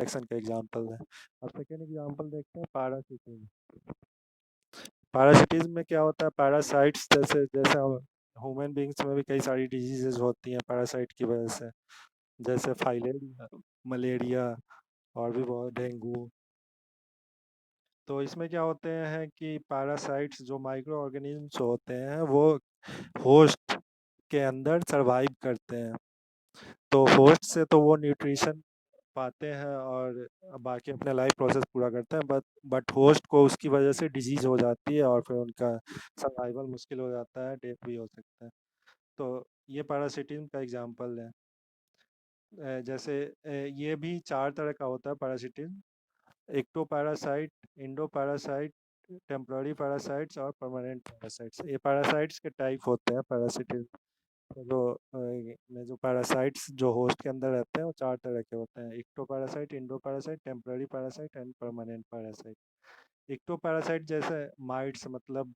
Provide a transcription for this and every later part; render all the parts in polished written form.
Interaction का example है। अब सेकेंड एग्जांपल देखते हैं पैरासिटिज्म। पैरासिटिज्म में क्या होता है, पैरासाइट्स जैसे जैसे ह्यूमन बींग्स में भी कई सारी डिजीजेज होती हैं पैरासाइट की वजह से, जैसे फाइलेरिया, मलेरिया और भी बहुत, डेंगू। तो इसमें क्या होते हैं कि पैरासाइट्स जो माइक्रो ऑर्गेनिज्म्स होते हैं वो होस्ट के अंदर सरवाइव करते हैं। तो होस्ट से तो वो न्यूट्रिशन पाते हैं और बाकी अपने लाइफ प्रोसेस पूरा करते हैं, बट होस्ट को उसकी वजह से डिजीज हो जाती है और फिर उनका सर्वाइवल मुश्किल हो जाता है, डेथ भी हो सकता है। तो ये पैरासिटिज्म का एग्जांपल है। जैसे ये भी चार तरह का होता है parasitism: ecto parasite, endo parasite, temporary parasites और परमानेंट पैरासाइट्स। ये पैरासाइट्स के टाइप होते हैं पैरासिटिज्म। तो जो पैरासाइट्स जो होस्ट के अंदर रहते हैं वो चार तरह के होते हैं: ecto parasite, endo parasite, temporary parasite and permanent parasite. Ecto parasite जैसे माइट्स, मतलब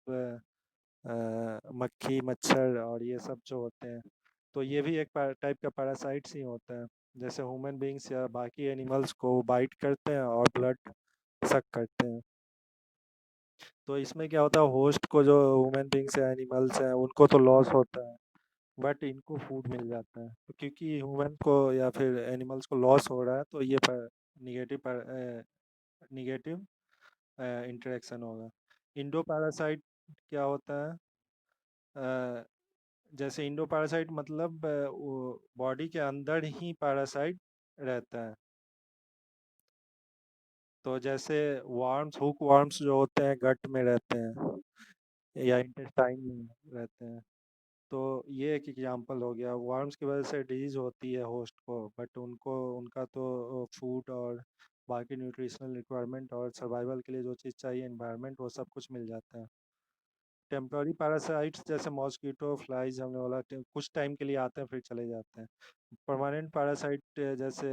मक्खी, मच्छर और ये सब जो होते हैं, तो ये भी एक टाइप का पैरासाइट्स ही होता है। जैसे ह्यूमन बींग्स या बाकी एनिमल्स को बाइट करते हैं और ब्लड सक करते हैं। तो इसमें क्या होता है, होस्ट को जो ह्यूमन बींग्स या एनिमल्स हैं उनको तो लॉस होता है, बट इनको फूड मिल जाता है। तो क्योंकि ह्यूमन को या फिर एनिमल्स को लॉस हो रहा है तो ये निगेटिव निगेटिव इंटरेक्शन होगा। इंडो पैरासाइट क्या होता है, अ, जैसे इंडो पैरासाइट मतलब बॉडी के अंदर ही पैरासाइट रहता है। तो जैसे वार्म्स, हुक वार्म्स जो होते हैं गट में रहते हैं या इंटेस्टाइन में रहते हैं। तो ये एक एग्जांपल हो गया, वार्म्स की वजह से डिजीज होती है होस्ट को, बट उनको उनका तो फूड और बाकी न्यूट्रिशनल रिक्वायरमेंट और सर्वाइवल के लिए जो चीज़ चाहिए, एनवायरनमेंट, वो सब कुछ मिल जाता है। टेम्पररी पैरासाइट्स जैसे मॉस्कीटो, फ्लाइज, हमने बोला कुछ टाइम के लिए आते हैं फिर चले जाते हैं। परमानेंट पैरासाइट जैसे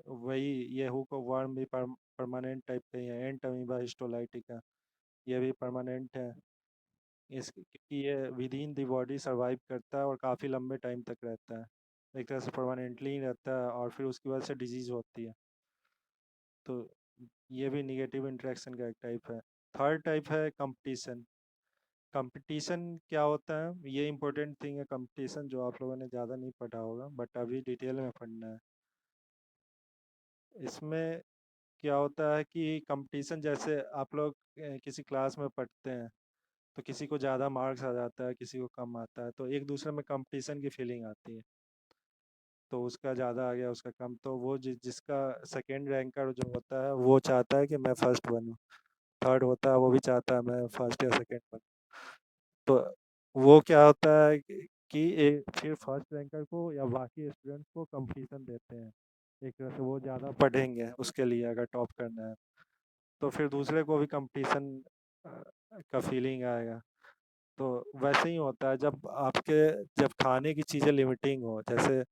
वही ये हुक वर्म भी परमानेंट टाइप के ही है। एंट अमीबा हिस्टोलाइटिका, ये भी परमानेंट है। इस क्योंकि ये with in the body survive करता है और काफ़ी लंबे टाइम तक रहता है, एक तरह से परमानेंटली ही रहता है और फिर उसकी वजह से डिजीज़ होती है। तो ये भी निगेटिव इंटरेक्शन का एक टाइप है। थर्ड टाइप है कंपटीशन। कंपटीशन क्या होता है, ये इंपॉर्टेंट थिंग है कंपटीशन, जो आप लोगों ने ज़्यादा नहीं पढ़ा होगा बट अभी डिटेल में पढ़ना है। इसमें क्या होता है कि कंपटीशन, जैसे आप लोग किसी क्लास में पढ़ते हैं तो किसी को ज़्यादा मार्क्स आ जाता है, किसी को कम आता है, तो एक दूसरे में कंपटीशन की फीलिंग आती है। तो उसका ज़्यादा आ गया, उसका कम, तो वो जिसका सेकंड रैंकर जो होता है वो चाहता है कि मैं फर्स्ट बनूं। थर्ड होता है वो भी चाहता है मैं फर्स्ट या सेकंड बनूं। तो वो क्या होता है फिर फर्स्ट रैंकर को या बाकी स्टूडेंट्स को कंपटीशन देते हैं। एक तरह से वो ज़्यादा पढ़ेंगे उसके लिए अगर टॉप करना है, तो फिर दूसरे को भी कंपटीशन का फीलिंग आएगा। तो वैसे ही होता है जब खाने की चीज़ें लिमिटिंग हो, जैसे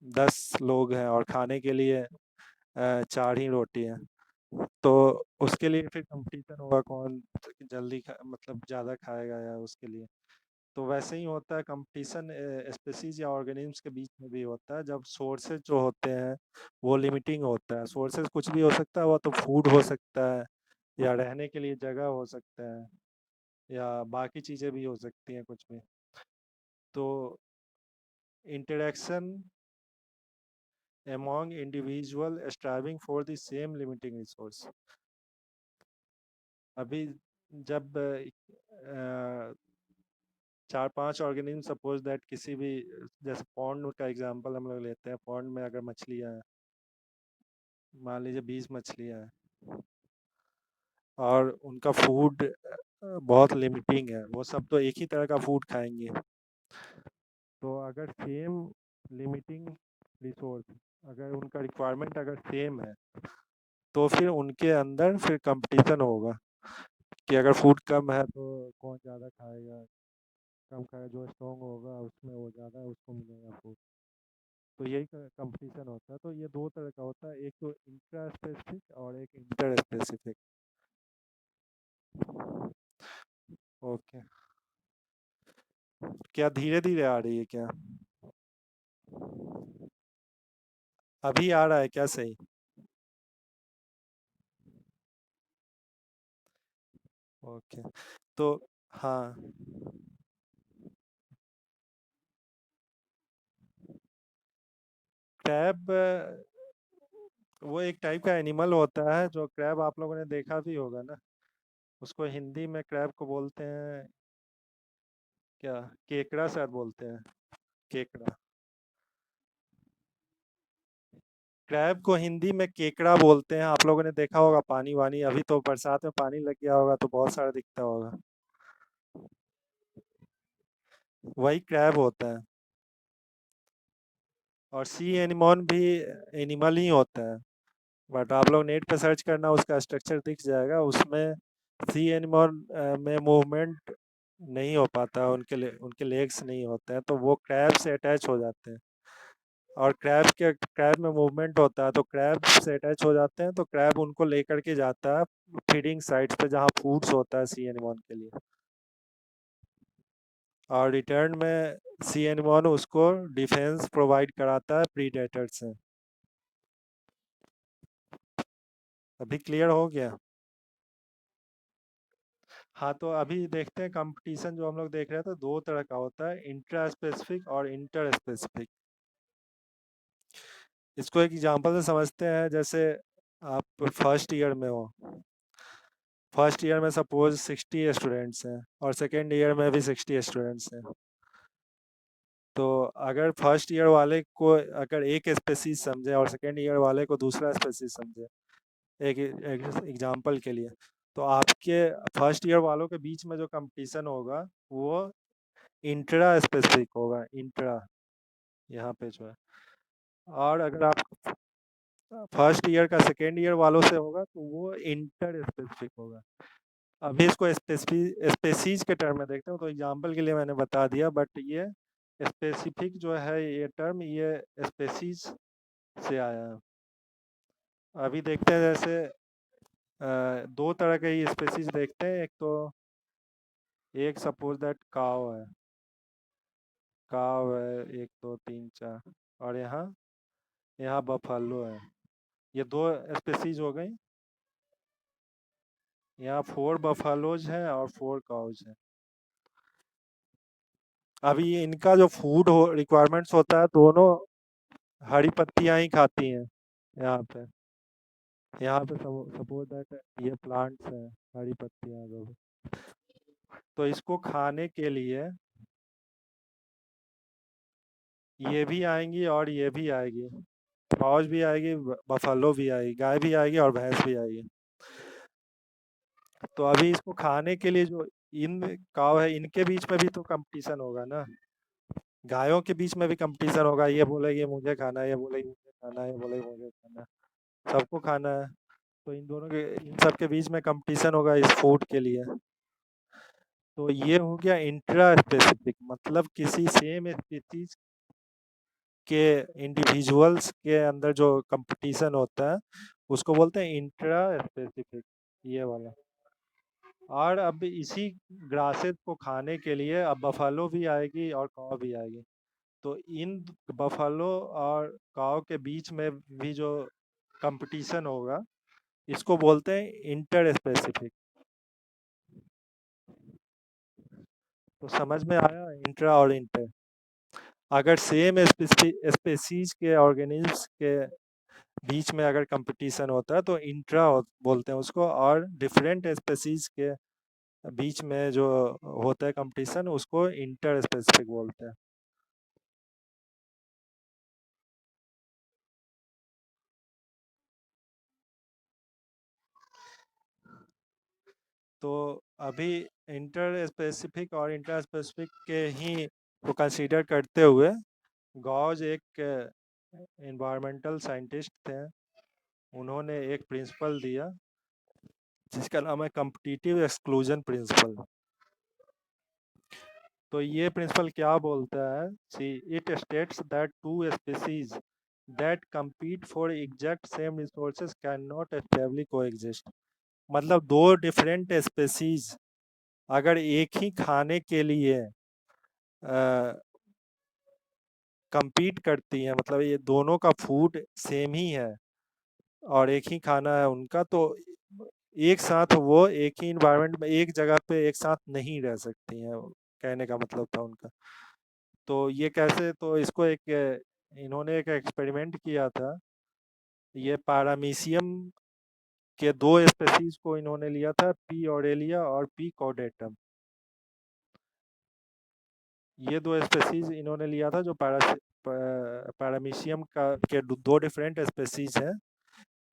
10 लोग हैं और खाने के लिए चार ही रोटी हैं, तो उसके लिए फिर कंपटीशन होगा कौन जल्दी मतलब ज़्यादा खाएगा या उसके लिए। तो वैसे ही होता है कंपटीशन स्पेसीज या ऑर्गेनिम्स के बीच में भी होता है, जब सोर्सेज जो होते हैं वो लिमिटिंग होता है। सोर्सेज कुछ भी हो सकता है, वो तो फूड हो सकता है या रहने के लिए जगह हो सकता है या बाकी चीज़ें भी हो सकती हैं कुछ भी। तो interaction among individual striving for the same limiting resource। अभी जब 4-5 ऑर्गेनिज्म, सपोज दैट किसी भी, जैसे पॉन्ड का एग्जांपल हम लोग लेते हैं, पॉन्ड में अगर मछलियाँ हैं, मान लीजिए 20 मछलियाँ हैं और उनका फूड बहुत लिमिटिंग है, वो सब तो एक ही तरह का फूड खाएंगे। तो अगर सेम लिमिटिंग रिसोर्स, अगर उनका रिक्वायरमेंट अगर सेम है, तो फिर उनके अंदर फिर कंपटीशन होगा कि अगर फूड कम है तो कौन ज़्यादा खाएगा, कम खाएगा, जो स्ट्रॉन्ग होगा उसमें वो ज़्यादा उसको मिलेगा फूड। तो यही कंपटीशन होता है। तो ये दो तरह का होता है, एक तो इंट्रा स्पेसिफिक और एक इंटर स्पेसिफिक। ओके, क्या धीरे धीरे आ रही है क्या? अभी आ रहा है क्या सही? ओके। तो हाँ, क्रैब वो एक टाइप का एनिमल होता है, जो क्रैब आप लोगों ने देखा भी होगा ना। उसको हिंदी में क्रैब को बोलते हैं क्या, केकड़ा शायद बोलते हैं, केकड़ा। क्रैब को हिंदी में केकड़ा बोलते हैं। आप लोगों ने देखा होगा पानी वानी, अभी तो बरसात में पानी लग गया होगा तो बहुत सारा दिखता होगा। वही क्रैब होता है। और सी एनिमोन भी एनिमल ही होता है, बट आप लोग नेट पे सर्च करना, उसका स्ट्रक्चर दिख जाएगा उसमें। सी एनिमोन में मूवमेंट नहीं हो पाता, उनके लेग्स नहीं होते हैं, तो वो क्रैब से अटैच हो जाते हैं। और क्रैब में मूवमेंट होता है, तो क्रैब से अटैच हो जाते हैं, तो क्रैब उनको लेकर के जाता है फीडिंग साइट्स पे जहाँ फूड्स होता है सी एनिमोन के लिए। और रिटर्न में सी एनिमोन उसको डिफेंस प्रोवाइड कराता है प्रीडेटर से। अभी क्लियर हो गया? हाँ, तो अभी देखते हैं कंपटीशन जो हम लोग देख रहे थे, दो तरह का होता है, इंट्रा स्पेसिफिक और इंटर स्पेसिफिक। इसको एक एग्जांपल से समझते हैं। जैसे आप फर्स्ट ईयर में हो, फर्स्ट ईयर में सपोज 60 स्टूडेंट्स हैं और सेकेंड ईयर में भी 60 स्टूडेंट्स हैं। तो अगर फर्स्ट ईयर वाले को अगर एक स्पेसीज समझे और सेकेंड ईयर वाले को दूसरा स्पेसीज समझे, एक एग्जांपल के लिए, तो आपके फर्स्ट ईयर वालों के बीच में जो कंपटीशन होगा वो इंट्रा स्पेसिफिक होगा, इंट्रा, यहाँ पे जो है। और अगर आप फर्स्ट ईयर का सेकेंड ईयर वालों से होगा तो वो इंटर स्पेसिफिक होगा। अभी इसको स्पेसीज के टर्म में देखते हैं, तो एग्जांपल के लिए मैंने बता दिया, बट ये स्पेसिफिक जो है ये टर्म, ये स्पेसीज से आया है। अभी देखते हैं, जैसे दो तरह के ही स्पेसीज देखते हैं। एक तो, एक सपोज दैट काव है, काव है, एक दो तीन चार, और यहाँ यहाँ बफालो है। ये दो स्पेसीज हो गई। यहाँ 4 बफालोज हैं और 4 काउज हैं। अभी इनका जो फूड हो रिक्वायरमेंट्स होता है, दोनों हरी पत्तियां ही खाती हैं। यहाँ पे यहाँ पे सपोज दैट ये प्लांट्स हैं, हरी पत्तियां जो भी। तो इसको खाने के लिए ये भी आएंगी और ये भी आएगी, काउज भी आएगी, बफालो भी आएगी, गाय भी आएगी और भैंस भी आएगी। तो अभी इसको खाने के लिए जो इन काव है, इनके बीच में भी तो कंपटीशन होगा ना। गायों के बीच में भी कंपटीशन होगा, ये बोलेगी मुझे खाना है, ये बोलेगी मुझे खाना है, ये बोलेगी मुझे खाना है, सबको खाना है। तो इन दोनों के, इन सब के बीच में कंपटीशन होगा इस फूड के लिए। तो ये हो गया इंट्रा स्पेसिफिक, मतलब किसी सेम स्पीसीज के इंडिविजुअल्स के अंदर जो कंपटीशन होता है उसको बोलते हैं इंट्रा स्पेसिफिक, ये वाला। और अब इसी ग्रासेस को खाने के लिए अब बफालो भी आएगी और काव भी आएगी। तो इन बफालो और काव के बीच में भी जो कंपटीशन होगा, इसको बोलते हैं इंटर स्पेसिफिक। तो समझ में आया इंट्रा और इंटर? अगर सेम स्पेसीज के ऑर्गेनिज्म्स के बीच में अगर कंपटीशन होता है तो इंट्रा बोलते हैं उसको, और डिफरेंट स्पेसीज के बीच में जो होता है कंपटीशन उसको इंटर स्पेसिफिक बोलते हैं। तो अभी इंटर स्पेसिफिक और इंटर स्पेसिफिक के ही को कंसीडर करते हुए गॉज एक इन्वायरमेंटल साइंटिस्ट थे। उन्होंने एक प्रिंसिपल दिया जिसका नाम है कॉम्पिटिटिव एक्सक्लूजन प्रिंसिपल। तो ये प्रिंसिपल क्या बोलता है, see it states that two species that compete for exact same resources can not stably coexist. मतलब दो डिफरेंट स्पीसीज अगर एक ही खाने के लिए compete करती हैं, मतलब ये दोनों का फूड सेम ही है और एक ही खाना है उनका, तो एक साथ वो एक ही इन्वायरमेंट में एक जगह पे एक साथ नहीं रह सकती हैं, कहने का मतलब था उनका। तो ये कैसे, तो इसको एक इन्होंने एक एक्सपेरिमेंट किया था। ये पैरामीशियम के दो स्पेसीज को इन्होंने लिया था, पी ऑरेलिया और पी कॉर्डेटम। ये दो स्पेसीज इन्होंने लिया था जो पैरामीशियम का के दो डिफरेंट स्पेसीज हैं,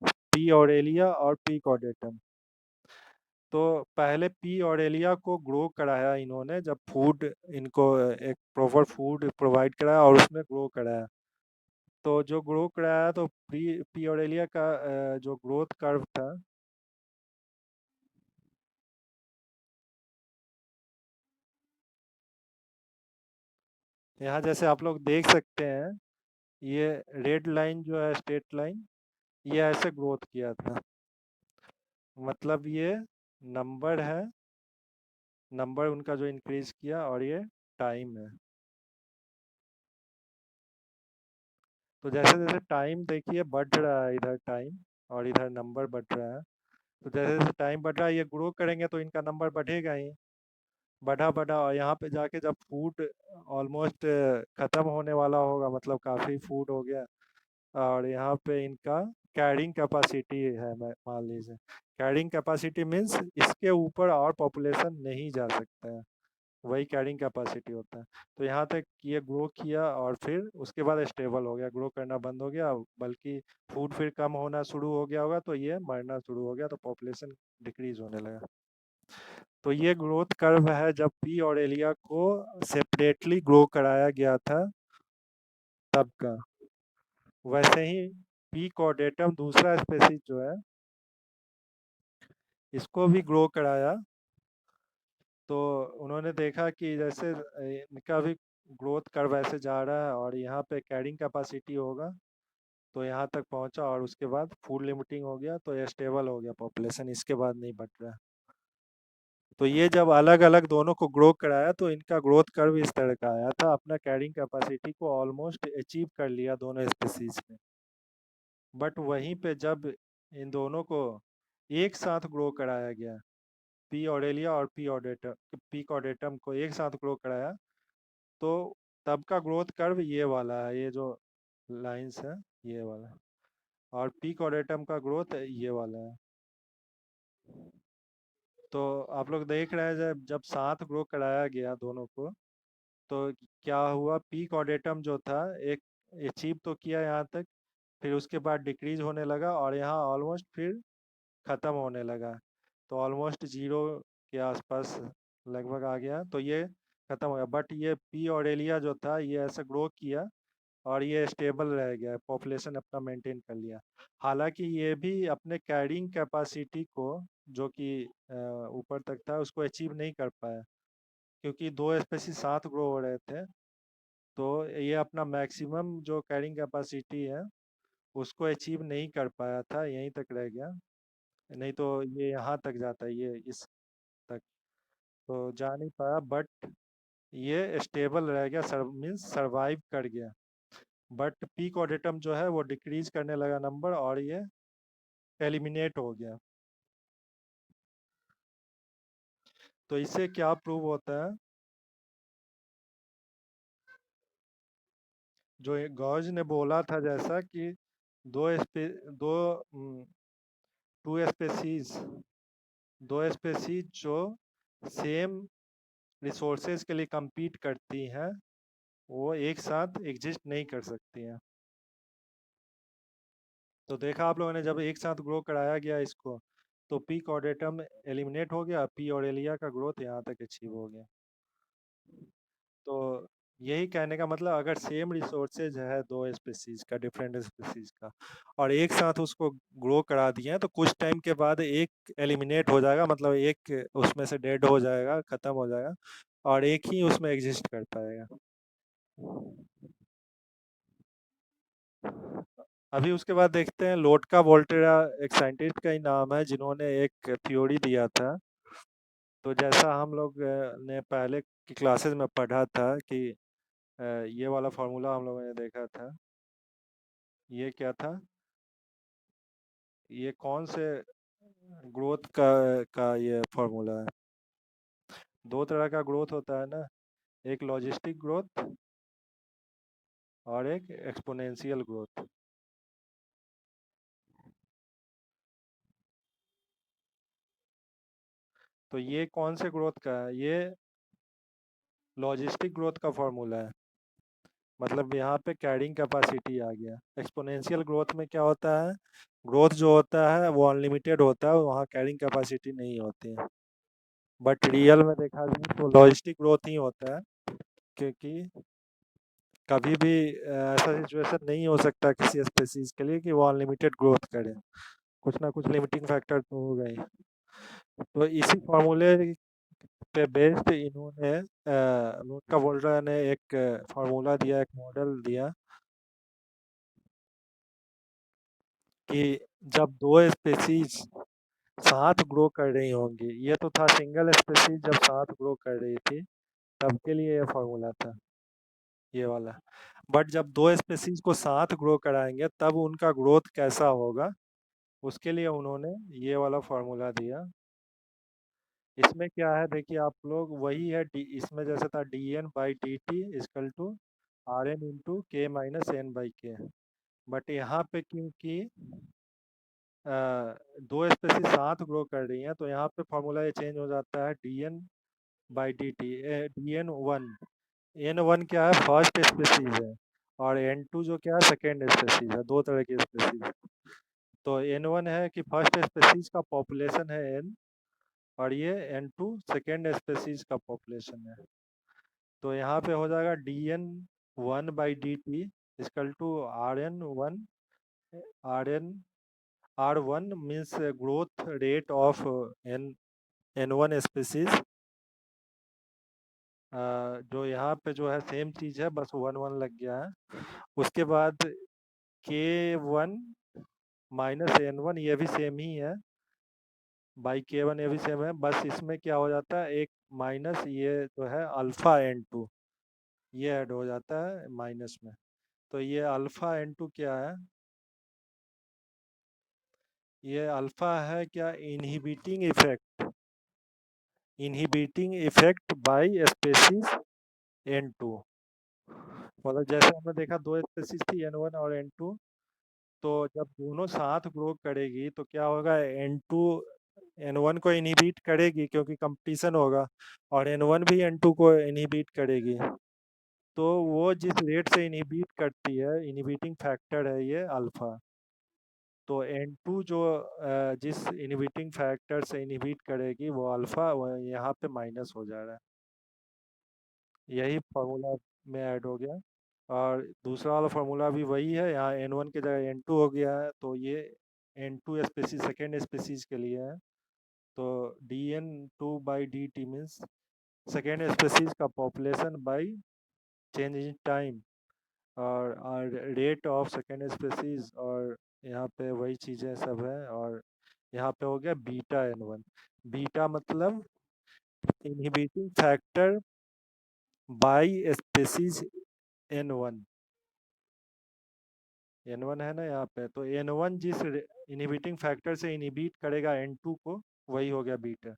पी ऑरेलिया और पी कॉर्डेटम। तो पहले पी ऑरेलिया को ग्रो कराया इन्होंने, जब फूड इनको एक प्रॉपर फूड प्रोवाइड कराया और उसमें ग्रो कराया। तो जो ग्रो कराया तो पी पी ऑरेलिया का जो ग्रोथ कर्व था, यहाँ जैसे आप लोग देख सकते हैं, ये रेड लाइन जो है स्ट्रेट लाइन, ये ऐसे ग्रोथ किया था। मतलब ये नंबर है, नंबर उनका जो इंक्रीज किया, और ये टाइम है। तो जैसे जैसे टाइम देखिए बढ़ रहा है, इधर टाइम और इधर नंबर बढ़ रहा है। तो जैसे जैसे टाइम बढ़ रहा है, ये ग्रो करेंगे तो इनका नंबर बढ़ेगा ही, बढ़ा बढ़ा, और यहाँ पे जाके जब फूड ऑलमोस्ट ख़त्म होने वाला होगा, मतलब काफ़ी फूड हो गया, और यहाँ पे इनका कैरिंग कैपेसिटी है, मान लीजिए कैरिंग कैपेसिटी मीन्स इसके ऊपर और पॉपुलेशन नहीं जा सकता है, वही कैरिंग कैपेसिटी होता है। तो यहाँ तक ये ग्रो किया और फिर उसके बाद स्टेबल हो गया, ग्रो करना बंद हो गया, बल्कि फूड फिर कम होना शुरू हो गया होगा, तो ये मरना शुरू हो गया, तो पॉपुलेशन डिक्रीज होने लगा। तो ये ग्रोथ कर्व है जब पी और एलिया को सेपरेटली ग्रो कराया गया था तब का। वैसे ही पी कॉर्डेटम दूसरा स्पेसीज जो है, इसको भी ग्रो कराया, तो उन्होंने देखा कि जैसे इनका भी ग्रोथ कर्व ऐसे जा रहा है और यहाँ पे कैरिंग कैपेसिटी होगा, तो यहाँ तक पहुँचा और उसके बाद फूड लिमिटिंग हो गया, तो ये स्टेबल हो गया पॉपुलेशन, इसके बाद नहीं बढ़ रहा। तो ये जब अलग अलग दोनों को ग्रो कराया तो इनका ग्रोथ कर्व इस तरह का आया था, अपना कैरिंग कैपेसिटी को ऑलमोस्ट अचीव कर लिया दोनों स्पीसीज ने। बट वहीं पे जब इन दोनों को एक साथ ग्रो कराया गया, पी ऑरेलिया और पी कॉर्डेटम को एक साथ ग्रो कराया, तो तब का ग्रोथ कर्व ये वाला है, ये जो लाइंस है ये वाला, और पी कॉर्डेटम का ग्रोथ ये वाला है। तो आप लोग देख रहे हैं जब जब साथ ग्रो कराया गया दोनों को, तो क्या हुआ, पी कॉर्डेटम जो था एक अचीव तो किया यहाँ तक, फिर उसके बाद डिक्रीज होने लगा और यहाँ ऑलमोस्ट फिर ख़त्म होने लगा, तो ऑलमोस्ट जीरो के आसपास लगभग आ गया, तो ये ख़त्म हो गया। बट ये पी ऑरेलिया जो था ये ऐसे ग्रो किया और ये स्टेबल रह गया, पॉपुलेशन अपना मेंटेन कर लिया। हालांकि ये भी अपने कैरिंग कैपेसिटी को, जो कि ऊपर तक था, उसको अचीव नहीं कर पाया, क्योंकि दो स्पेसीज साथ ग्रो हो रहे थे, तो ये अपना मैक्सिमम जो कैरिंग कैपेसिटी है उसको अचीव नहीं कर पाया था, यहीं तक रह गया, नहीं तो ये यहाँ तक जाता, ये इस तक तो जा नहीं पाया। बट ये स्टेबल रह गया, मीन्स सरवाइव कर गया। बट पीक ऑडिटम जो है वो डिक्रीज करने लगा नंबर और ये एलिमिनेट हो गया। तो इससे क्या प्रूव होता है, जो गॉज ने बोला था जैसा कि दो स्पे दो टू स्पेसीज दो स्पेसीज जो सेम रिसोर्सेज के लिए compete करती हैं, वो एक साथ एग्जिस्ट नहीं कर सकती हैं। तो देखा आप लोगों ने, जब एक साथ ग्रो कराया गया इसको, तो पी कॉर्डेटम एलिमिनेट हो गया, पी ऑरेलिया का ग्रोथ यहाँ तक अचीव हो गया। तो यही कहने का मतलब, अगर सेम रिसोर्सेज है दो स्पीसीज का, डिफरेंट स्पीसीज का, और एक साथ उसको ग्रो करा दिए हैं, तो कुछ टाइम के बाद एक एलिमिनेट हो जाएगा, मतलब एक उसमें से डेड हो जाएगा, खत्म हो जाएगा, और एक ही उसमें एग्जिस्ट कर पाएगा। अभी उसके बाद देखते हैं, लोटका वोल्टेरा एक साइंटिस्ट का ही नाम है जिन्होंने एक थ्योरी दिया था। तो जैसा हम लोग ने पहले की क्लासेस में पढ़ा था कि ये वाला फार्मूला हम लोगों ने देखा था। ये क्या था? ये कौन से ग्रोथ का ये फार्मूला है? दो तरह का ग्रोथ होता है ना, एक लॉजिस्टिक ग्रोथ और एक एक्सपोनेंशियल ग्रोथ। तो ये कौन से ग्रोथ का है? ये लॉजिस्टिक ग्रोथ का फार्मूला है। मतलब यहाँ पे कैरिंग कैपेसिटी आ गया। एक्सपोनेंशियल ग्रोथ में क्या होता है? ग्रोथ जो होता है वो अनलिमिटेड होता है, वहाँ कैरिंग कैपेसिटी नहीं होती है। बट रियल में देखा जाए तो लॉजिस्टिक ग्रोथ ही होता है, क्योंकि कभी भी ऐसा सिचुएशन नहीं हो सकता किसी स्पेसीज के लिए कि वो अनलिमिटेड ग्रोथ करे। कुछ ना कुछ लिमिटिंग फैक्टर तो होगा ही। तो इसी फार्मूले पे बेस्ड इन्होंने लूका वोल्टा ने एक फार्मूला दिया, एक मॉडल दिया कि जब दो स्पेसीज साथ ग्रो कर रही होंगी, ये तो था सिंगल स्पेसीज जब साथ ग्रो कर रही थी तब के लिए ये फार्मूला था, ये वाला। बट जब दो स्पेसीज को साथ ग्रो कराएंगे तब उनका ग्रोथ कैसा होगा, उसके लिए उन्होंने ये वाला फार्मूला दिया। इसमें क्या है देखिए आप लोग, वही है इसमें जैसे था dN/dt equal to Rn/k-n/k। But यहाँ पे क्योंकि दो स्पेसीज साथ ग्रो कर रही हैं तो यहाँ पे फार्मूला ये चेंज हो जाता है dN/dt। dN1, N1 क्या है? फर्स्ट स्पेसीज है, और N2 जो क्या है? सेकेंड स्पेसीज है। दो तरह की स्पेसीज। तो N1 है कि फर्स्ट स्पेसीज का पॉपुलेशन है N, और ये N2 सेकेंड स्पेसीज का पॉपुलेशन है। तो यहाँ पे हो जाएगा dN1/dt equal to Rn1। Rn R1 means growth rate of N1 species. जो यहाँ पे जो है सेम चीज़ है, बस 1 1 लग गया है। उसके बाद K1 - N1 ये भी सेम ही है, बाई K1 ये भी सेम है, बस इसमें क्या हो जाता है, एक माइनस ये जो है अल्फा N2 ये ऐड हो जाता है माइनस में। तो ये अल्फा N2 क्या है? ये अल्फा है क्या? Inhibiting effect bye species N2। मतलब जैसे हमने देखा दो स्पेसीज थी N1 और N2, तो जब दोनों साथ ग्रो करेगी तो क्या होगा? N2 N1 को इनहिबिट करेगी क्योंकि कंपटीशन होगा, और N1 भी N2 को इनहिबिट करेगी। तो वो जिस रेट से इनहिबिट करती है, इनहिबिटिंग फैक्टर है ये अल्फा। तो N2 जो जिस इनहिबिटिंग फैक्टर से इनहिबिट करेगी वो अल्फा, वो यहाँ पे माइनस हो जा रहा है। यही फार्मूला में ऐड हो गया। और दूसरा वाला फार्मूला भी वही है, यहाँ N1 की जगह N2 हो गया है, तो ये N2 स्पेसीज सेकेंड स्पेसीज के लिए है। तो dN2/dt मीन्स सेकेंड स्पेसीज का population by change in time, और रेट ऑफ सेकेंड स्पेसीज, और यहाँ पे वही चीज़ें सब है। और यहाँ पे हो गया β N1। बीटा मतलब inhibiting factor by species N1। N1 है ना यहाँ पे, तो N1 जिस इनहिबिटिंग फैक्टर से इनहिबिट करेगा N2 को, वही हो गया बीटा।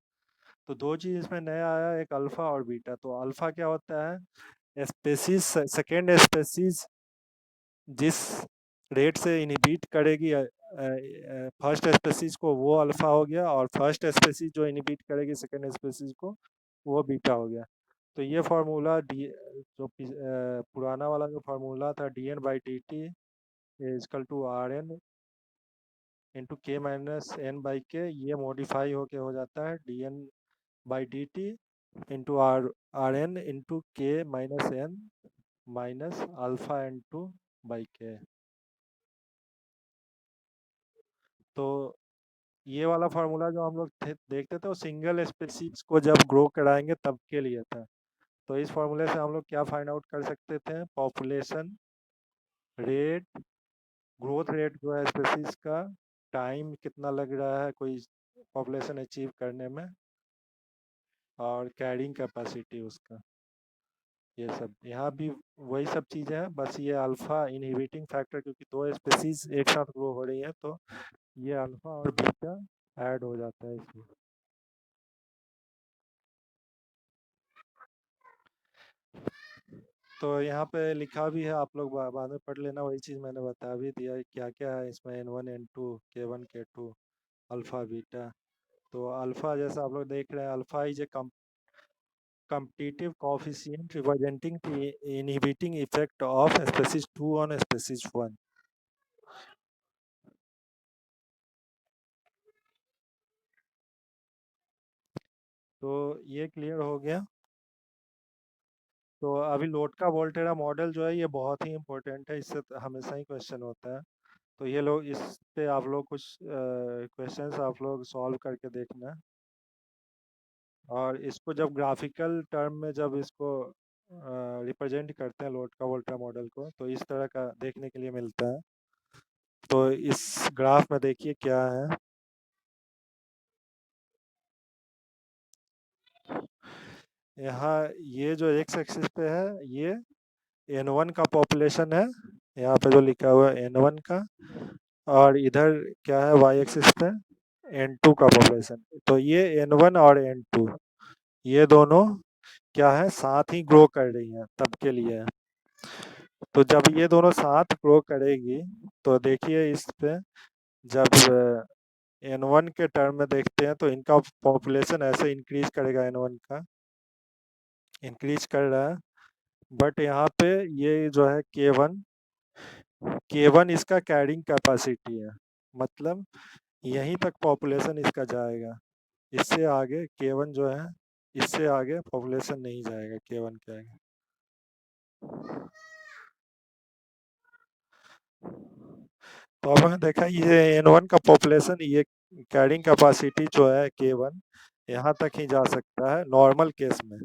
तो दो चीज इसमें नया आया, एक अल्फा और बीटा। तो अल्फा क्या होता है? स्पेसीज सेकेंड स्पेसीज जिस रेट से इनहिबिट करेगी फर्स्ट स्पेसीज को, वो अल्फा हो गया, और फर्स्ट स्पेसीज जो इनहिबिट करेगी सेकेंड स्पेसीज को, वो बीटा हो गया। तो ये फार्मूला जो पुराना वाला जो फार्मूला था dN/dt इक्वल टू Rn/k-n/k, ये मॉडिफाई होके हो जाता है dN/dt Rn/k-n minus alpha N2/k। तो ये वाला फार्मूला जो हम लोग देखते थे वो सिंगल स्पेसीज को जब ग्रो कराएंगे तब के लिए था। तो इस फार्मूले से हम लोग क्या फाइंड आउट कर सकते थे? पॉपुलेशन रेट, ग्रोथ रेट जो है स्पेसीज का, टाइम कितना लग रहा है कोई पॉपुलेशन अचीव करने में, और कैरिंग कैपेसिटी उसका। ये सब यहाँ भी वही सब चीज़ें हैं, बस ये अल्फा इनहिबिटिंग फैक्टर, क्योंकि दो स्पेसीज एक साथ ग्रो हो रही हैं, तो ये अल्फा और बीटा ऐड हो जाता है इसमें। तो यहाँ पे लिखा भी है, आप लोग बाद में पढ़ लेना, वही चीज़ मैंने बता भी दिया है क्या क्या है इसमें, N1 N2 K1 K2 alpha beta. तो अल्फा जैसा आप लोग देख रहे हैं, alpha is a competitive coefficient representing the inhibiting effect of species 2 on species 1। तो ये क्लियर हो गया। तो अभी लोटका वोल्टेरा मॉडल जो है ये बहुत ही इम्पोर्टेंट है, इससे हमेशा ही क्वेश्चन होता है। तो ये लोग इस पे आप लोग कुछ क्वेश्चंस आप लोग सॉल्व करके देखना, और इसको जब ग्राफिकल टर्म में जब इसको रिप्रेजेंट करते हैं लोटका वोल्टेरा मॉडल को, तो इस तरह का देखने के लिए मिलता है। तो इस ग्राफ में देखिए क्या है। यहाँ ये जो एक्स एक्सिस पे है ये N1 का पॉपुलेशन है, यहाँ पे जो लिखा हुआ है N1 का, और इधर क्या है वाई एक्सिस पे N2 का पॉपुलेशन। तो ये N1 और N2 ये दोनों क्या है, साथ ही ग्रो कर रही हैं, तब के लिए है। तो जब ये दोनों साथ ग्रो करेगी, तो देखिए इस पे जब N1 के टर्म में देखते हैं तो इनका पॉपुलेशन ऐसे इंक्रीज करेगा, N1 का इंक्रीज कर रहा है, बट यहाँ पे ये जो है K1 इसका कैरिंग कैपेसिटी है, मतलब यहीं तक पॉपुलेशन इसका जाएगा, इससे आगे K1 जो है, इससे आगे पॉपुलेशन नहीं जाएगा K1 के आगे। तो अब हमने देखा ये N1 का पॉपुलेशन, ये कैरिंग कैपेसिटी जो है K1 यहाँ तक ही जा सकता है नॉर्मल केस में,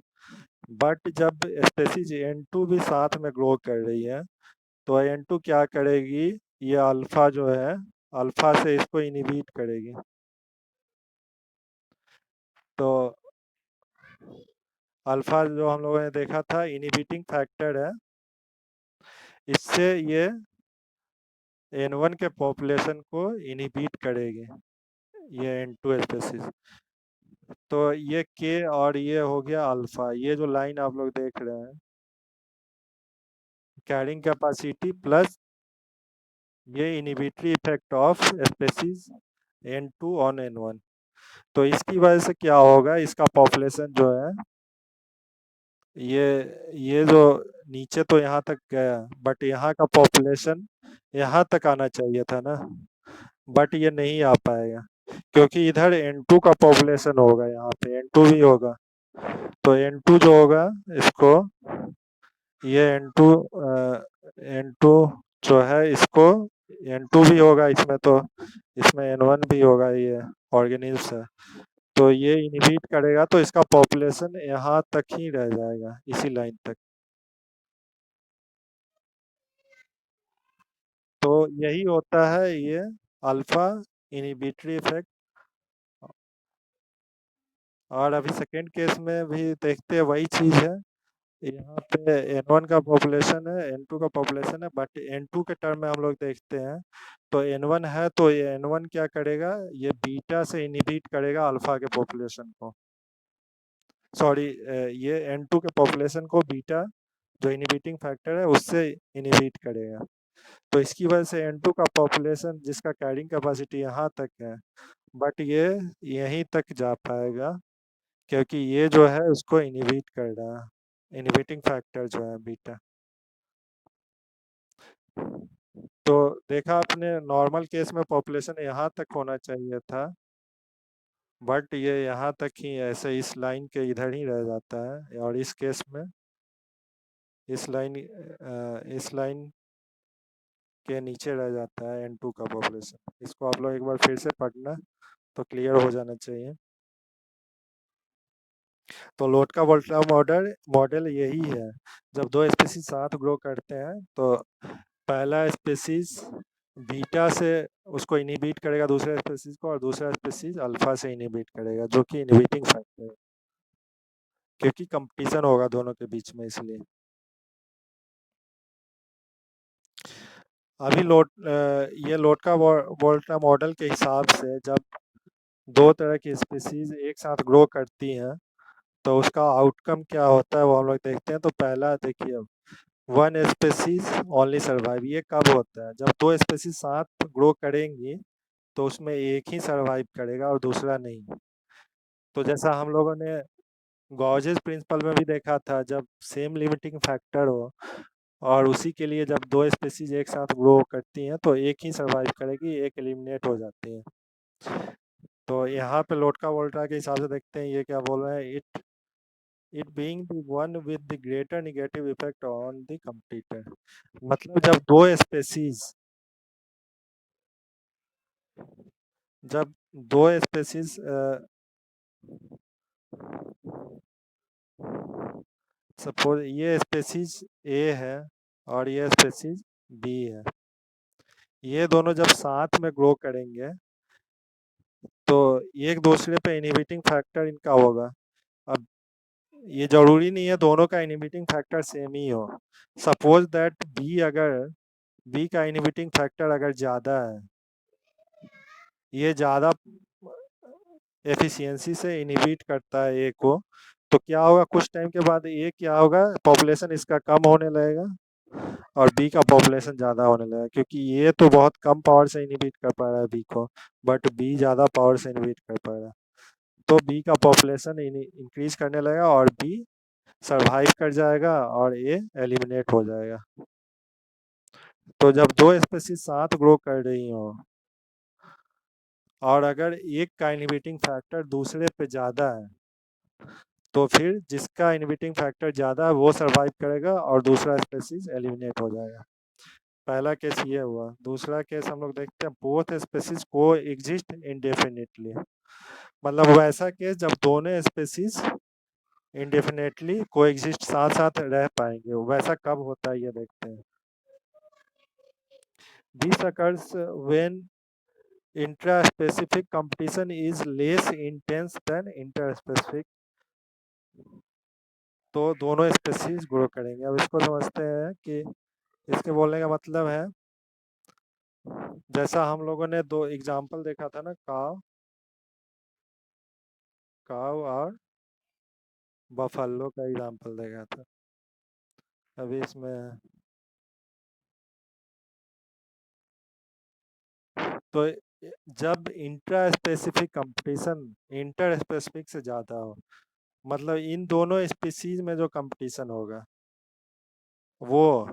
बट जब स्पेसीज N2 भी साथ में ग्रो कर रही है, तो N2 क्या करेगी, ये अल्फा जो है, अल्फा से इसको इनहिबिट करेगी। तो अल्फा जो हम लोगों ने देखा था इनहिबिटिंग फैक्टर है, इससे ये N1 के पॉपुलेशन को इनहिबिट करेगी, ये N2 स्पेसीज। तो ये के और ये हो गया अल्फा, ये जो लाइन आप लोग देख रहे हैं कैरिंग कैपेसिटी प्लस ये inhibitory effect of species N2 on N1। तो इसकी वजह से क्या होगा, इसका पॉपुलेशन जो है ये जो नीचे तो यहाँ तक गया, बट यहाँ का पॉपुलेशन यहाँ तक आना चाहिए था ना, बट ये नहीं आ पाएगा, क्योंकि इधर N2 का पॉपुलेशन होगा, यहाँ पे N2 भी होगा। तो N2 जो होगा इसको, ये N2 जो है इसको N2 भी होगा इसमें, तो इसमें N1 भी होगा, ये ऑर्गेनिल्स है, तो ये इनहिबिट करेगा, तो इसका पॉपुलेशन यहाँ तक ही रह जाएगा, इसी लाइन तक। तो यही होता है ये अल्फा इनहिबिटरी इफेक्ट। और अभी सेकेंड केस में भी देखते हैं वही चीज़ है, यहाँ पे N1 का पॉपुलेशन है, N2 का पॉपुलेशन है, बट N2 के टर्म में हम लोग देखते हैं तो N1 है, तो ये N1 क्या करेगा, ये बीटा से इनहिबिट करेगा अल्फा के पॉपुलेशन को, सॉरी ये N2 के पॉपुलेशन को बीटा जो इनहिबिटिंग फैक्टर है उससे इनहिबिट करेगा। तो इसकी वजह से N2 का पॉपुलेशन जिसका कैरिंग कैपेसिटी यहाँ तक है, बट ये यहीं तक जा पाएगा, क्योंकि ये जो है उसको इनहिबिट कर रहा है, इनहिबिटिंग फैक्टर जो है बीटा। तो देखा आपने नॉर्मल केस में पॉपुलेशन यहाँ तक होना चाहिए था, बट ये यहाँ तक ही ऐसे इस लाइन के इधर ही रह जाता है, और इस केस में इस लाइन के नीचे रह जाता है N2 का पॉपुलेशन। इसको आप लोग एक बार फिर से पढ़ना, तो क्लियर हो जाना चाहिए। तो लोट का वोल्टा मॉडल मॉडल यही है, जब दो स्पीसीज साथ ग्रो करते हैं तो पहला स्पीसीज बीटा से उसको इनहिबिट करेगा दूसरे स्पीसीज को, और दूसरा स्पीसीज अल्फा से इनहिबिट करेगा, जो कि इनहिबिटिंग फैक्टर है, क्योंकि कंपटीशन होगा दोनों के बीच में, इसलिए। अभी ये लोटका वोल्टा मॉडल के हिसाब से जब दो तरह की स्पीसीज एक साथ ग्रो करती हैं तो उसका आउटकम क्या होता है वो हम लोग देखते हैं। तो पहला देखिए, वन स्पीसीज ओनली सर्वाइव, ये कब होता है? जब दो स्पीसीज साथ ग्रो करेंगी तो उसमें एक ही सर्वाइव करेगा और दूसरा नहीं। तो जैसा हम लोगों ने गॉजेस प्रिंसिपल में भी देखा था, जब सेम लिमिटिंग फैक्टर हो और उसी के लिए जब दो स्पीसीज एक साथ ग्रो करती हैं तो एक ही सर्वाइव करेगी, एक एलिमिनेट हो जाती है। तो यहाँ पे लोटका वोल्टा के हिसाब से देखते हैं ये क्या बोल रहे हैं, it being the one with the greater negative effect on the competitor. मतलब जब दो स्पेसीज सपोज ये स्पेसीज ए है और ये स्पेसीज बी है, ये दोनों जब साथ में ग्रो करेंगे तो एक दूसरे पे इनहिबिटिंग फैक्टर इनका होगा। अब ये जरूरी नहीं है दोनों का इनहिबिटिंग फैक्टर सेम ही हो। सपोज दैट बी का इनहिबिटिंग फैक्टर अगर ज़्यादा है, ये ज़्यादा एफिशिएंसी से इनहिबिट करता है ए को, तो क्या होगा, कुछ टाइम के बाद ए क्या होगा, पॉपुलेशन इसका कम होने लगेगा और बी का पॉपुलेशन ज़्यादा होने लगेगा, क्योंकि ये तो बहुत कम पावर से इनहिबिट कर पा रहा है बी को, बट बी ज़्यादा पावर से इनहिबिट कर पा रहा है। तो बी का पॉपुलेशन इंक्रीज करने लगेगा और बी सरवाइव कर जाएगा और ए एलिमिनेट हो जाएगा। तो जब दो स्पेसीज साथ ग्रो कर रही हो और अगर एक का इनहिबिटिंग फैक्टर दूसरे पे ज़्यादा है तो फिर जिसका इनहिबिटिंग फैक्टर ज़्यादा है वो सरवाइव करेगा और दूसरा स्पेसीज एलिमिनेट हो जाएगा। पहला केस ये हुआ। दूसरा केस हम लोग देखते हैं, बोथ स्पेसीज को एग्जिस्ट इंडेफिनिटली। मतलब वैसा केस जब दोनों स्पेसीज इंडेफिनेटली को एग्जिस्ट साथ साथ रह पाएंगे, वैसा कब होता है ये देखते हैं। This occurs when intraspecific competition is less intense than interspecific। तो दोनों स्पेसीज ग्रो करेंगे। अब इसको समझते हैं कि इसके बोलने का मतलब है, जैसा हम लोगों ने दो एग्जांपल देखा था ना, काव काव और बफेलो का एग्जांपल देखा था। अभी इसमें तो जब intra specific competition inter specific से ज़्यादा हो, मतलब इन दोनों स्पीसीज में जो कंपटीशन होगा वो,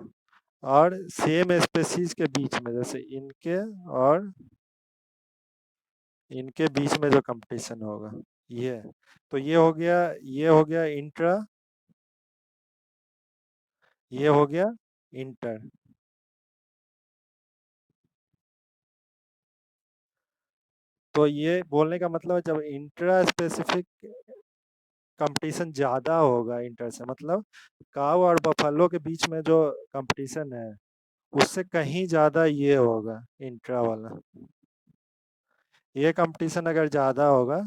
और सेम स्पेसीज के बीच में, जैसे और इनके बीच में जो कंपटीशन होगा ये, तो ये हो गया इंट्रा, ये हो गया इंटर। तो ये बोलने का मतलब है जब इंट्रा स्पेसिफिक कंपटीशन ज़्यादा होगा इंटर से, मतलब काऊ और बफेलो के बीच में जो कंपटीशन है उससे कहीं ज़्यादा ये होगा इंट्रा वाला। ये कंपटीशन अगर ज़्यादा होगा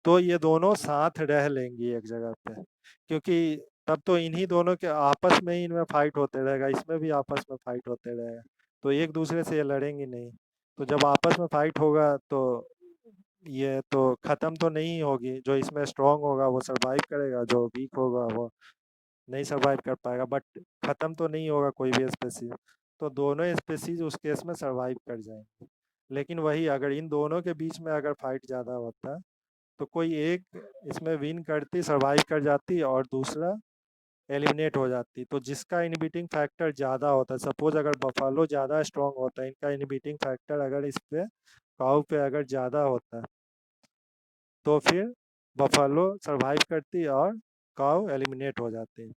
तो ये दोनों साथ रह लेंगी एक जगह पे, क्योंकि तब तो इन्हीं दोनों के आपस में ही इनमें फाइट होते रहेगा, इसमें भी आपस में फाइट होते रहेगा, तो एक दूसरे से ये लड़ेंगी नहीं। तो जब आपस में फाइट होगा तो ये तो ख़त्म तो नहीं होगी, जो इसमें स्ट्रांग होगा वो सरवाइव करेगा, जो वीक होगा वो नहीं सरवाइव कर पाएगा, बट ख़त्म तो नहीं होगा कोई भी स्पेसीज। तो दोनों स्पेसीज उस केस में सरवाइव कर जाएंगे। लेकिन वही अगर इन दोनों के बीच में अगर फाइट ज़्यादा होता तो कोई एक इसमें विन करती, सरवाइव कर जाती और दूसरा एलिमिनेट हो जाती। तो जिसका इनहिबिटिंग फैक्टर ज़्यादा होता है, सपोज अगर बफालो ज़्यादा स्ट्रांग होता है, इनका इनहिबिटिंग फैक्टर अगर इस पे काऊ पे अगर ज़्यादा होता है तो फिर बफालो सरवाइव करती और काऊ एलिमिनेट हो जाती।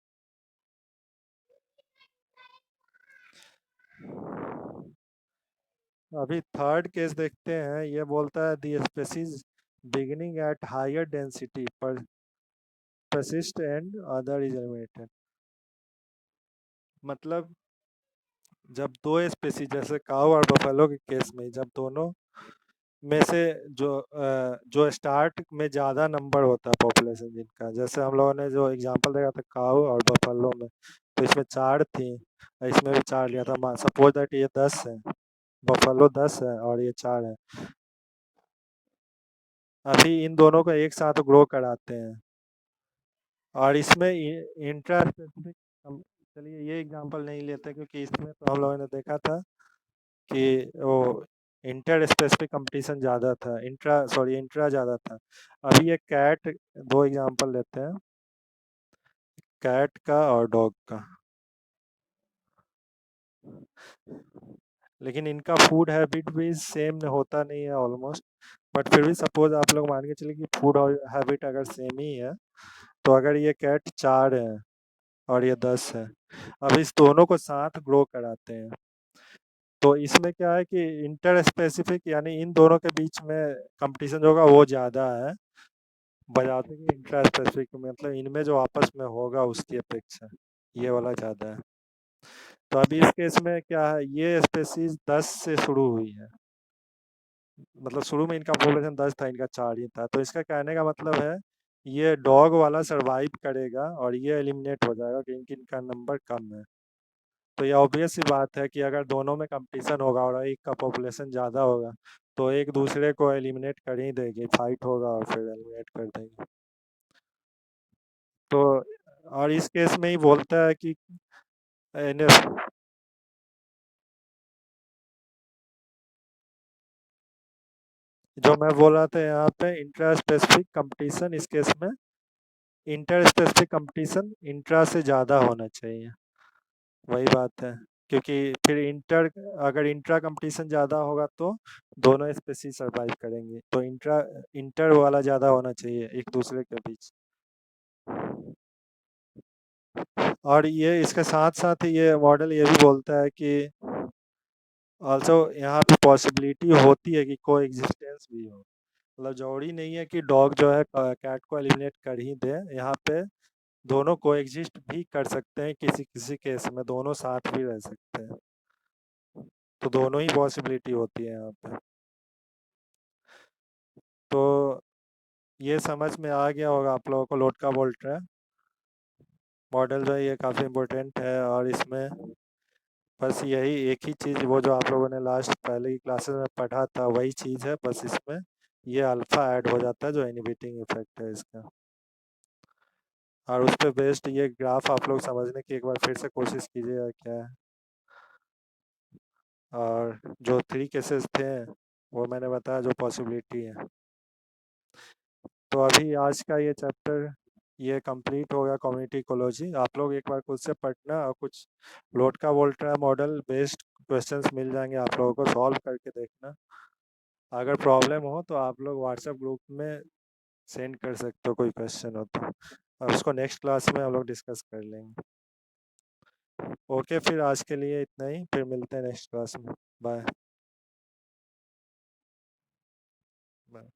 अभी थर्ड केस देखते हैं। ये बोलता है the species beginning at higher density पर persist and other is eliminated। मतलब जब दो स्पेसीज जैसे काऊ और बफेलो के केस में जब दोनों में से जो स्टार्ट में ज़्यादा नंबर होता है पॉपुलेशन जिनका, जैसे हम लोगों ने जो एग्जांपल देखा था काऊ और बफलो में, तो इसमें 4 थी, इसमें भी 4 लिया था। सपोज दैट ये 10 है, बफलो 10 है और ये 4 है। अभी इन दोनों को एक साथ ग्रो कराते हैं और इसमें इंट्रा स्पेसिफिक, हम चलिए ये एग्जांपल नहीं लेते क्योंकि इसमें तो हम लोगों ने देखा था कि वो इंटर स्पेसिफिक कंपटीशन ज़्यादा था, इंट्रा ज़्यादा था। अभी ये कैट, दो एग्जांपल लेते हैं, कैट का और डॉग का। लेकिन इनका फूड हैबिट भी सेम होता नहीं है ऑलमोस्ट, बट फिर भी सपोज आप लोग मान के चलिए कि फूड हैबिट अगर सेम ही है, तो अगर ये कैट 4 है और ये 10 है, अब इस दोनों को साथ ग्रो कराते हैं, तो इसमें क्या है कि इंटर स्पेसिफिक यानी इन दोनों के बीच में कंपटीशन जो होगा वो ज़्यादा है, बजाते कि इंट्रा स्पेसिफिक मतलब इनमें जो आपस में होगा उसकी अपेक्षा ये वाला ज़्यादा है। तो अभी इस केस में क्या है, ये स्पेसीज 10 से शुरू हुई है, मतलब शुरू में इनका पॉपुलेशन 10 था, इनका 4 ही था, तो इसका कहने का मतलब है ये डॉग वाला सरवाइव करेगा और ये एलिमिनेट हो जाएगा क्योंकि इनका नंबर कम है। तो ये ऑब्वियस सी बात है कि अगर दोनों में कंपटीशन होगा और एक का पॉपुलेशन ज़्यादा होगा, तो एक दूसरे को एलिमिनेट कर ही देगी, फाइट होगा और फिर एलिमिनेट कर देंगे। तो और इस केस में ही बोलता है कि एन- जो मैं बोल रहा था यहाँ पे इंट्रा स्पेसिफिक कंपटीशन, इस केस में इंटर स्पेसिफिक कंपटीशन इंट्रा से ज़्यादा होना चाहिए, वही बात है। क्योंकि फिर अगर इंट्रा कंपटीशन ज़्यादा होगा तो दोनों स्पेसीज सरवाइव करेंगे, तो इंट्रा इंटर वाला ज़्यादा होना चाहिए एक दूसरे के बीच। और ये इसके साथ साथ ये मॉडल ये भी बोलता है कि ऑल्सो यहाँ पे पॉसिबिलिटी होती है कि को एग्जिस्टेंस भी हो, मतलब जरूरी नहीं है कि डॉग जो है कैट को एलिमिनेट कर ही दे, यहाँ पे दोनों को एग्जिस्ट भी कर सकते हैं, किसी किसी केस में दोनों साथ भी रह सकते हैं, तो दोनों ही पॉसिबिलिटी होती है यहाँ पे। तो ये समझ में आ गया होगा आप लोगों को लोटका वोल्ट्रा मॉडल जो है ये काफ़ी इम्पोर्टेंट है, और इसमें बस यही एक ही चीज़, वो जो आप लोगों ने लास्ट पहले की क्लासेस में पढ़ा था वही चीज़ है, बस इसमें ये अल्फ़ा ऐड हो जाता है जो इनहिबिटिंग इफेक्ट है इसका। और उस पे बेस्ड ये ग्राफ आप लोग समझने की एक बार फिर से कोशिश कीजिएगा क्या है। और जो 3 केसेस थे वो मैंने बताया जो पॉसिबिलिटी है। तो अभी आज का ये चैप्टर ये कंप्लीट हो गया, कम्युनिटी इकोलॉजी। आप लोग एक बार खुद से पढ़ना और कुछ Lotka Volterra model based questions मिल जाएंगे आप लोगों को, सॉल्व करके देखना। अगर प्रॉब्लम हो तो आप लोग व्हाट्सएप ग्रुप में सेंड कर सकते हो कोई क्वेश्चन हो तो, और उसको नेक्स्ट क्लास में हम लोग डिस्कस कर लेंगे। ओके, फिर आज के लिए इतना ही, फिर मिलते हैं नेक्स्ट क्लास में। बाय। बाय।